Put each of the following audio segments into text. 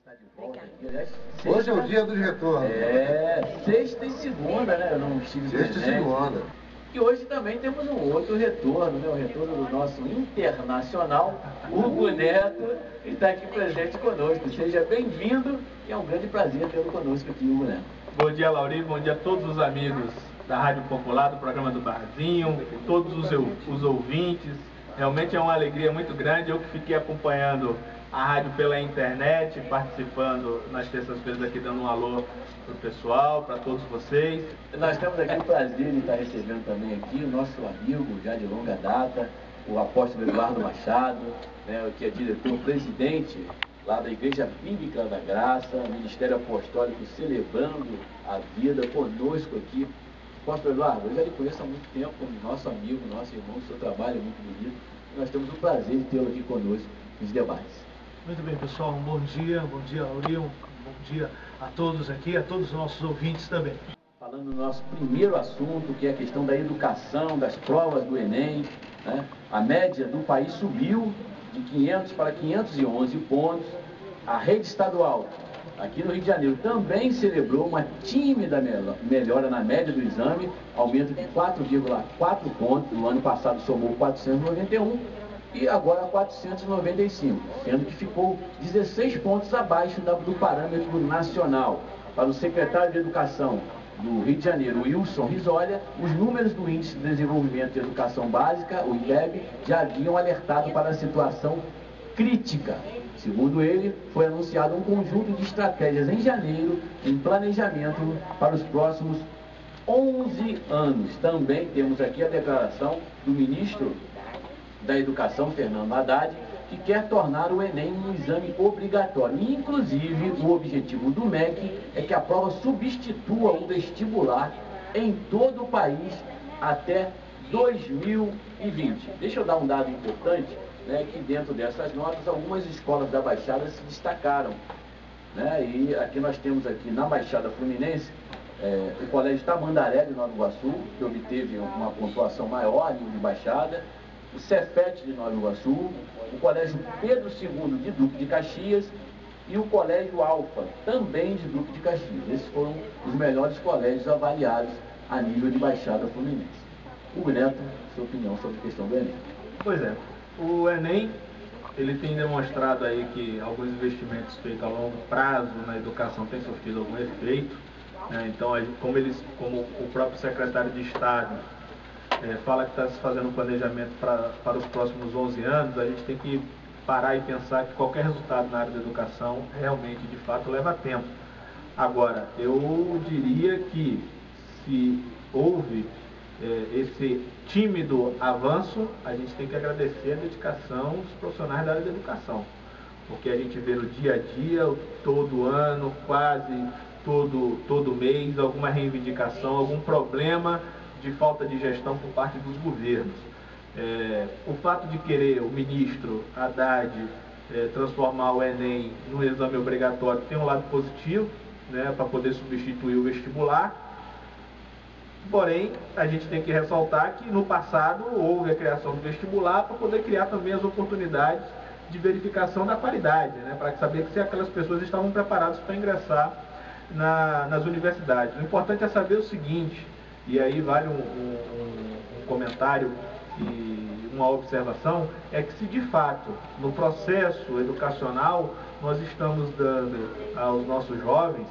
Está de volta aqui, aliás, sexta, hoje é o dia do retorno. Sexta e segunda, né? Eu não estive Sexta e presente. segunda. E hoje também temos um outro retorno, né? O retorno do nosso internacional, Hugo Neto, que está aqui presente conosco. Seja bem-vindo e é um grande prazer tê-lo conosco aqui, Hugo Neto. Bom dia, Lauri, bom dia a todos os amigos da Rádio Popular, do programa do Barzinho, todos os ouvintes. Realmente é uma alegria muito grande. Eu que fiquei acompanhando a rádio pela internet, participando nas terças-feiras aqui, dando um alô para o pessoal, para todos vocês. Nós temos aqui o prazer de estar recebendo também aqui o nosso amigo, já de longa data, o apóstolo Eduardo Machado, né, que é diretor-presidente lá da Igreja Bíblica da Graça, Ministério Apostólico celebrando a vida conosco aqui. Apóstolo Eduardo, eu já lhe conheço há muito tempo como nosso amigo, nosso irmão, o seu trabalho é muito bonito. E nós temos o prazer de tê-lo aqui conosco nos debates. Muito bem, pessoal, um bom dia, Lauri, um bom dia a todos aqui, a todos os nossos ouvintes também. Falando do nosso primeiro assunto, que é a questão da educação, das provas do Enem, né? A média do país subiu de 500 para 511 pontos. A rede estadual, aqui no Rio de Janeiro, também celebrou uma tímida melhora na média do exame, aumento de 4,4 pontos. No ano passado somou 491 e agora 495, sendo que ficou 16 pontos abaixo do parâmetro nacional. Para o secretário de Educação do Rio de Janeiro, Wilson Risolha, os números do Índice de Desenvolvimento de Educação Básica, o IDEB, já haviam alertado para a situação crítica. Segundo ele, foi anunciado um conjunto de estratégias em janeiro em planejamento para os próximos 11 anos. Também temos aqui a declaração do ministro da Educação, Fernando Haddad, que quer tornar o Enem um exame obrigatório. Inclusive, o objetivo do MEC é que a prova substitua o vestibular em todo o país até 2020. Deixa eu dar um dado importante, né, que dentro dessas notas, algumas escolas da Baixada se destacaram, né, e aqui nós temos aqui na Baixada Fluminense, o Colégio Tamandaré de Nova Iguaçu, que obteve uma pontuação maior a nível de Baixada, o Cefet de Nova Iguaçu, o Colégio Pedro II de Duque de Caxias e o Colégio Alfa, também de Duque de Caxias. Esses foram os melhores colégios avaliados a nível de Baixada Fluminense. Hugo Neto, sua opinião sobre a questão do Enem. Pois é, o Enem, ele tem demonstrado aí que alguns investimentos feitos a longo prazo na educação têm sofrido algum efeito, né? Então, como o próprio secretário de Estado fala que está se fazendo um planejamento para os próximos 11 anos, a gente tem que parar e pensar que qualquer resultado na área da educação realmente, de fato, leva tempo. Agora, eu diria que se houve esse tímido avanço, a gente tem que agradecer a dedicação dos profissionais da área da educação, porque a gente vê no dia a dia, todo ano, quase todo mês, alguma reivindicação, algum problema de falta de gestão por parte dos governos. O fato de querer o ministro Haddad transformar o Enem num exame obrigatório tem um lado positivo, né, para poder substituir o vestibular. Porém, a gente tem que ressaltar que no passado houve a criação do vestibular para poder criar também as oportunidades de verificação da qualidade, né, para saber se aquelas pessoas estavam preparadas para ingressar nas universidades. O importante é saber o seguinte, e aí vale um comentário e uma observação, é que se de fato no processo educacional nós estamos dando aos nossos jovens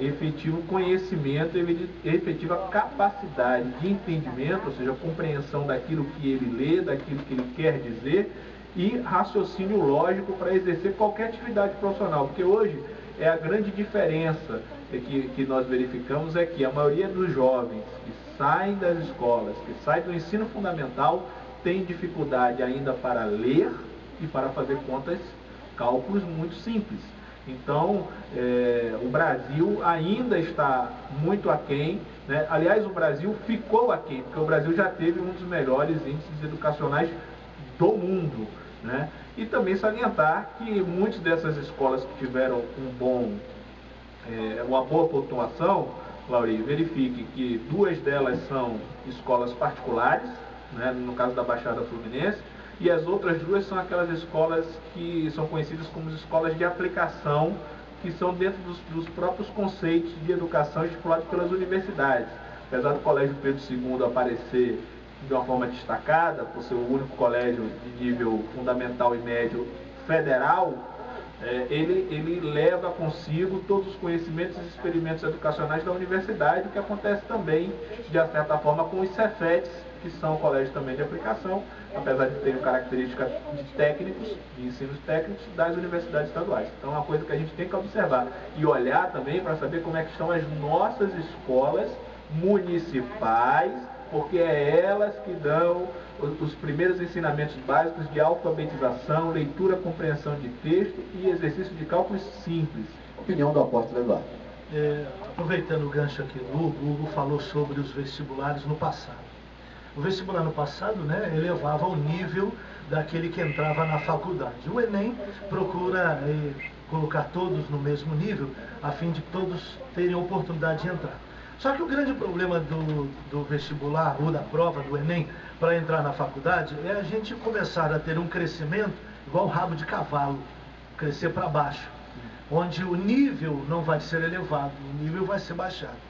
efetivo conhecimento, efetiva capacidade de entendimento, ou seja, compreensão daquilo que ele lê, daquilo que ele quer dizer e raciocínio lógico para exercer qualquer atividade profissional, porque hoje a grande diferença que nós verificamos é que a maioria dos jovens que saem das escolas, que saem do ensino fundamental, tem dificuldade ainda para ler e para fazer cálculos muito simples. Então, o Brasil ainda está muito aquém, né? Aliás, o Brasil ficou aquém, porque o Brasil já teve um dos melhores índices educacionais do mundo, né? E também salientar que muitas dessas escolas que tiveram uma boa pontuação, Lauri, verifique que 2 delas são escolas particulares, né, no caso da Baixada Fluminense, e as outras duas são aquelas escolas que são conhecidas como escolas de aplicação, que são dentro dos próprios conceitos de educação estipulados pelas universidades. Apesar do Colégio Pedro II aparecer de uma forma destacada, por ser o único colégio de nível fundamental e médio federal, ele leva consigo todos os conhecimentos e experimentos educacionais da universidade, o que acontece também, de certa forma, com os Cefetes, que são colégios também de aplicação, apesar de terem características de técnicos, de ensinos técnicos das universidades estaduais. Então é uma coisa que a gente tem que observar e olhar também para saber como é que estão as nossas escolas municipais, porque é elas que dão os primeiros ensinamentos básicos de alfabetização, leitura, compreensão de texto e exercício de cálculos simples. Opinião do apóstolo Eduardo. Aproveitando o gancho aqui do Hugo, o Hugo falou sobre os vestibulares no passado. O vestibular no passado, né, elevava o nível daquele que entrava na faculdade. O Enem procura colocar todos no mesmo nível, a fim de todos terem a oportunidade de entrar. Só que o grande problema do vestibular, ou da prova do Enem, para entrar na faculdade, é a gente começar a ter um crescimento igual o rabo de cavalo, crescer para baixo, onde o nível não vai ser elevado, o nível vai ser baixado.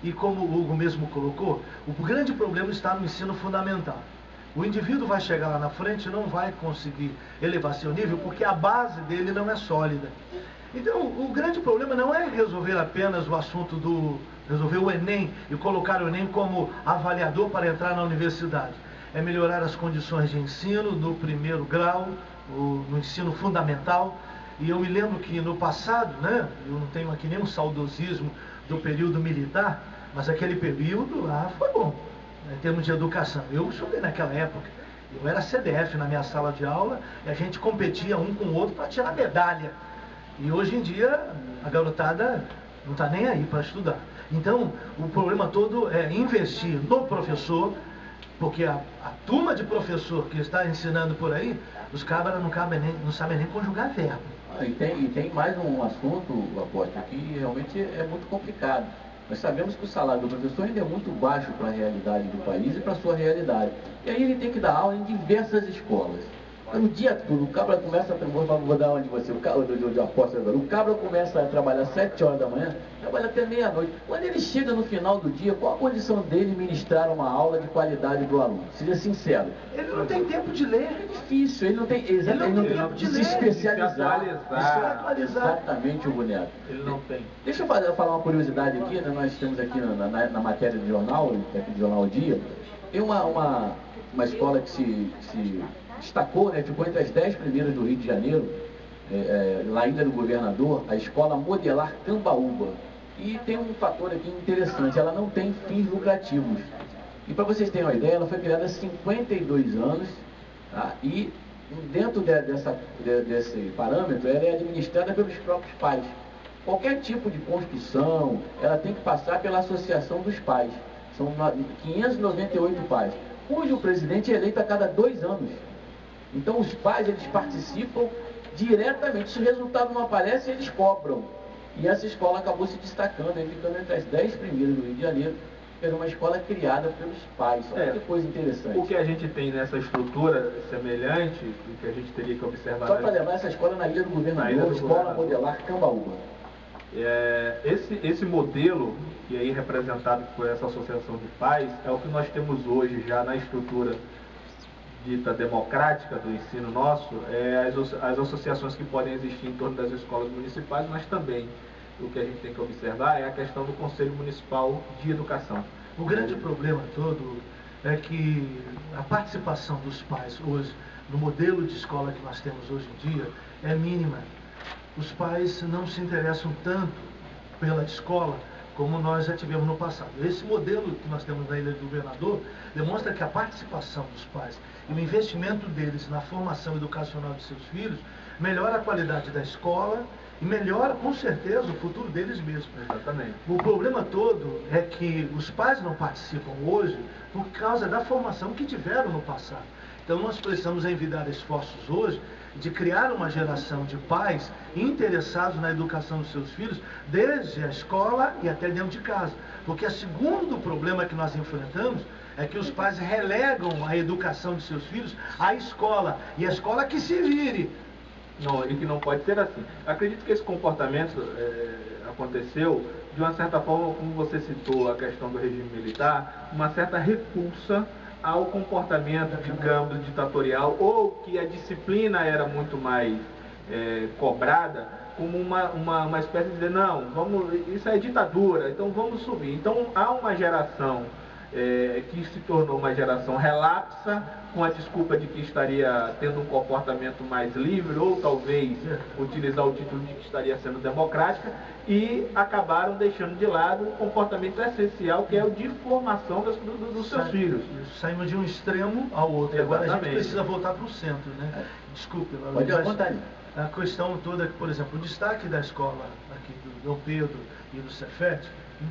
E como o Hugo mesmo colocou, o grande problema está no ensino fundamental. O indivíduo vai chegar lá na frente e não vai conseguir elevar seu nível porque a base dele não é sólida. Então, o grande problema não é resolver apenas o assunto resolver o Enem e colocar o Enem como avaliador para entrar na universidade. É melhorar as condições de ensino no primeiro grau, no ensino fundamental. E eu me lembro que no passado, né, eu não tenho aqui nenhum saudosismo do período militar, mas aquele período lá foi bom, né, em termos de educação. Eu estudei naquela época, eu era CDF na minha sala de aula e a gente competia um com o outro para tirar medalha. E hoje em dia a garotada não está nem aí para estudar. Então o problema todo é investir no professor, porque a turma de professor que está ensinando por aí, os cabras não sabem nem conjugar verbo. E tem mais um assunto, apóstolo, que realmente é muito complicado. Nós sabemos que o salário do professor ainda é muito baixo para a realidade do país e para a sua realidade. E aí ele tem que dar aula em diversas escolas. No dia todo, o cabra começa a trabalhar, vou dar onde você, o cabra começa a trabalhar às 7 horas da manhã, trabalha até meia-noite. Quando ele chega no final do dia, qual a condição dele ministrar uma aula de qualidade do aluno? Seja sincero. Ele não tem tempo de ler. É difícil, ele não tem tempo de se especializar, exatamente, o boneco. Ele não tem. Deixa eu falar uma curiosidade aqui, né? Nós temos aqui na matéria do jornal, aqui do Jornal Dia, tem uma escola que se destacou, né, ficou entre as 10 primeiras do Rio de Janeiro, lá ainda no Governador, a Escola Modelar Cambaúba. E tem um fator aqui interessante, ela não tem fins lucrativos. E para vocês terem uma ideia, ela foi criada há 52 anos, tá? E dentro desse parâmetro, ela é administrada pelos próprios pais. Qualquer tipo de construção, ela tem que passar pela associação dos pais. São 598 pais, cujo presidente é eleito a cada 2 anos. Então os pais, eles participam diretamente. Se o resultado não aparece, eles cobram. E essa escola acabou se destacando, ficando entre as 10 primeiras do Rio de Janeiro. Era uma escola criada pelos pais. Olha que coisa interessante. O que a gente tem nessa estrutura semelhante, e que a gente teria que observar... Só para levar essa escola na Ilha do Governador, Escola Modelar Cambaúba. Esse modelo, e aí representado por essa associação de pais, é o que nós temos hoje já na estrutura dita democrática do ensino nosso, as associações que podem existir em torno das escolas municipais, mas também o que a gente tem que observar é a questão do Conselho Municipal de Educação. O grande problema todo é que a participação dos pais hoje, no modelo de escola que nós temos hoje em dia, é mínima. Os pais não se interessam tanto pela escola como nós já tivemos no passado. Esse modelo que nós temos na Ilha do Governador demonstra que a participação dos pais e o investimento deles na formação educacional de seus filhos melhora a qualidade da escola e melhora, com certeza, o futuro deles mesmos. Exatamente. O problema todo é que os pais não participam hoje por causa da formação que tiveram no passado. Então nós precisamos envidar esforços hoje de criar uma geração de pais interessados na educação dos seus filhos, desde a escola e até dentro de casa. Porque o segundo problema que nós enfrentamos é que os pais relegam a educação de seus filhos à escola, e a escola que se vire. Não, e que não pode ser assim. Acredito que esse comportamento aconteceu, de uma certa forma, como você citou a questão do regime militar, uma certa repulsa ao comportamento, digamos, ditatorial, ou que a disciplina era muito mais cobrada, como uma espécie de dizer, não, isso é ditadura, então vamos subir. Então há uma geração que se tornou uma geração relapsa, com a desculpa de que estaria tendo um comportamento mais livre, ou talvez utilizar o título de que estaria sendo democrática, e acabaram deixando de lado o comportamento essencial, que é o de formação dos seus filhos. Saímos de um extremo ao outro. Exatamente. Agora a gente precisa voltar para o centro, né? Desculpe, pode apontar. A questão toda, por exemplo, o destaque da escola aqui do Dom Pedro e do Cefete,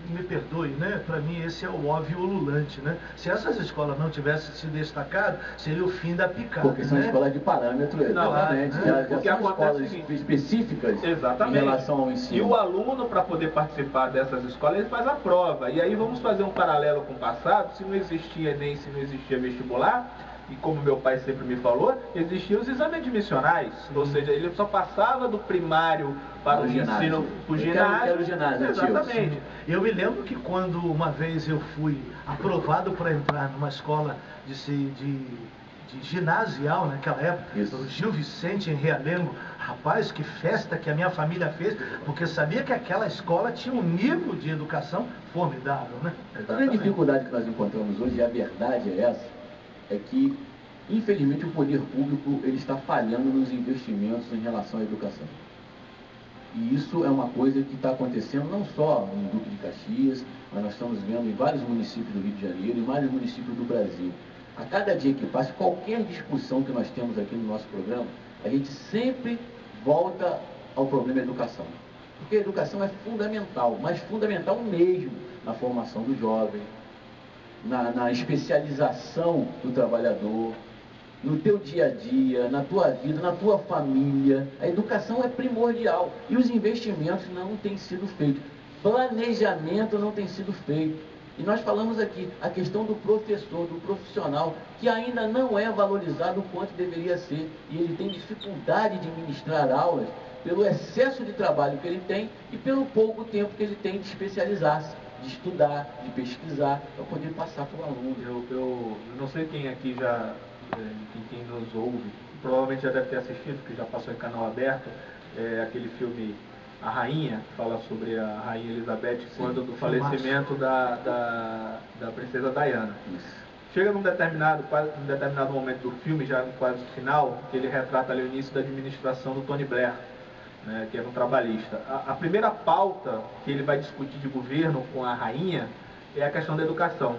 me perdoe, né? Para mim esse é o óbvio ululante, né? Se essas escolas não tivessem se destacado, seria o fim da picada. Porque são escolas de parâmetro, exatamente. Porque são escolas específicas em relação ao ensino. E o aluno, para poder participar dessas escolas, ele faz a prova. E aí vamos fazer um paralelo com o passado. Se não existia Enem, se não existia vestibular, e como meu pai sempre me falou, existiam os exames admissionais, ou seja, ele só passava do primário para o ensino, para o ginásio. Quero ginásio. Exatamente. Eu me lembro que quando uma vez eu fui aprovado para entrar numa escola de ginasial naquela época, o Gil Vicente em Realengo, rapaz, que festa que a minha família fez, porque sabia que aquela escola tinha um nível de educação formidável, né? A grande dificuldade que nós encontramos hoje, e a verdade é essa, é que, infelizmente, o poder público ele está falhando nos investimentos em relação à educação. E isso é uma coisa que está acontecendo não só em Duque de Caxias, mas nós estamos vendo em vários municípios do Rio de Janeiro e vários municípios do Brasil. A cada dia que passa, qualquer discussão que nós temos aqui no nosso programa, a gente sempre volta ao problema educação. Porque a educação é fundamental, mas fundamental mesmo na formação do jovem, na especialização do trabalhador, no teu dia a dia, na tua vida, na tua família. A educação é primordial e os investimentos não têm sido feitos. Planejamento não tem sido feito. E nós falamos aqui a questão do professor, do profissional, que ainda não é valorizado o quanto deveria ser. E ele tem dificuldade de ministrar aulas pelo excesso de trabalho que ele tem e pelo pouco tempo que ele tem de especializar-se, de estudar, de pesquisar, para poder passar para o aluno. Eu não sei quem aqui já, quem nos ouve, provavelmente já deve ter assistido, que já passou em canal aberto, aquele filme A Rainha, que fala sobre a Rainha Elizabeth, quando do falecimento da princesa Diana. Isso. Chega num determinado momento do filme, já no quase final, que ele retrata ali o início da administração do Tony Blair, né, que era um trabalhista. A primeira pauta que ele vai discutir de governo com a rainha é a questão da educação.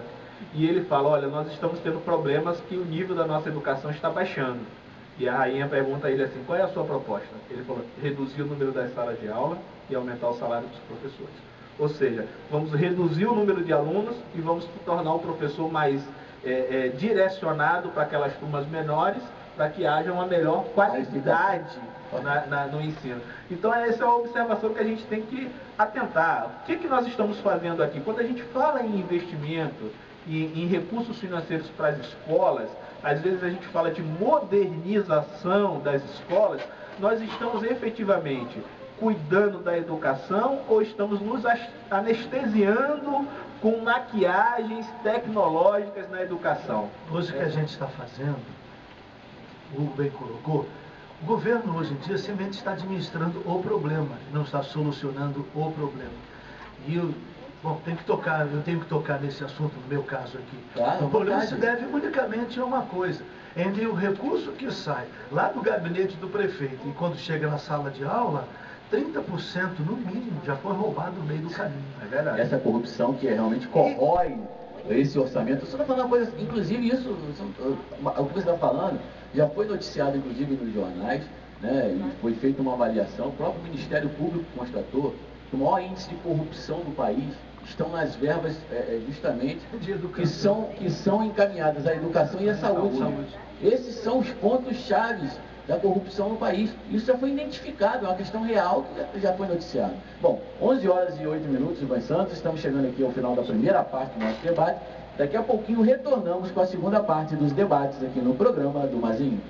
E ele fala, olha, nós estamos tendo problemas que o nível da nossa educação está baixando. E a rainha pergunta a ele assim, qual é a sua proposta? Ele falou, reduzir o número das salas de aula e aumentar o salário dos professores. Ou seja, vamos reduzir o número de alunos e vamos tornar o professor mais direcionado para aquelas turmas menores, para que haja uma melhor qualidade no ensino. Então essa é uma observação que a gente tem que atentar. O que nós estamos fazendo aqui? Quando a gente fala em investimento e em recursos financeiros para as escolas, às vezes a gente fala de modernização das escolas, nós estamos efetivamente cuidando da educação ou estamos nos anestesiando com maquiagens tecnológicas na educação? Hoje o que a gente está fazendo, o Hugo bem colocou, o governo hoje em dia simplesmente está administrando o problema, não está solucionando o problema. E eu tenho que tocar nesse assunto, no meu caso aqui. Claro, o problema se deve unicamente a uma coisa. Entre o recurso que sai lá do gabinete do prefeito e quando chega na sala de aula, 30% no mínimo já foi roubado no meio do caminho. É verdade. Essa corrupção que realmente corrói esse orçamento. Você está falando uma coisa, inclusive isso, o que você está falando, já foi noticiado inclusive nos jornais, né, e foi feita uma avaliação, o próprio Ministério Público constatou que o maior índice de corrupção do país estão nas verbas justamente que são encaminhadas à educação e à saúde. Esses são os pontos chaves da corrupção no país. Isso já foi identificado, é uma questão real que já foi noticiada. Bom, 11 horas e 8 minutos, Ivan Santos, estamos chegando aqui ao final da primeira parte do nosso debate. Daqui a pouquinho retornamos com a segunda parte dos debates aqui no programa do Mazinho.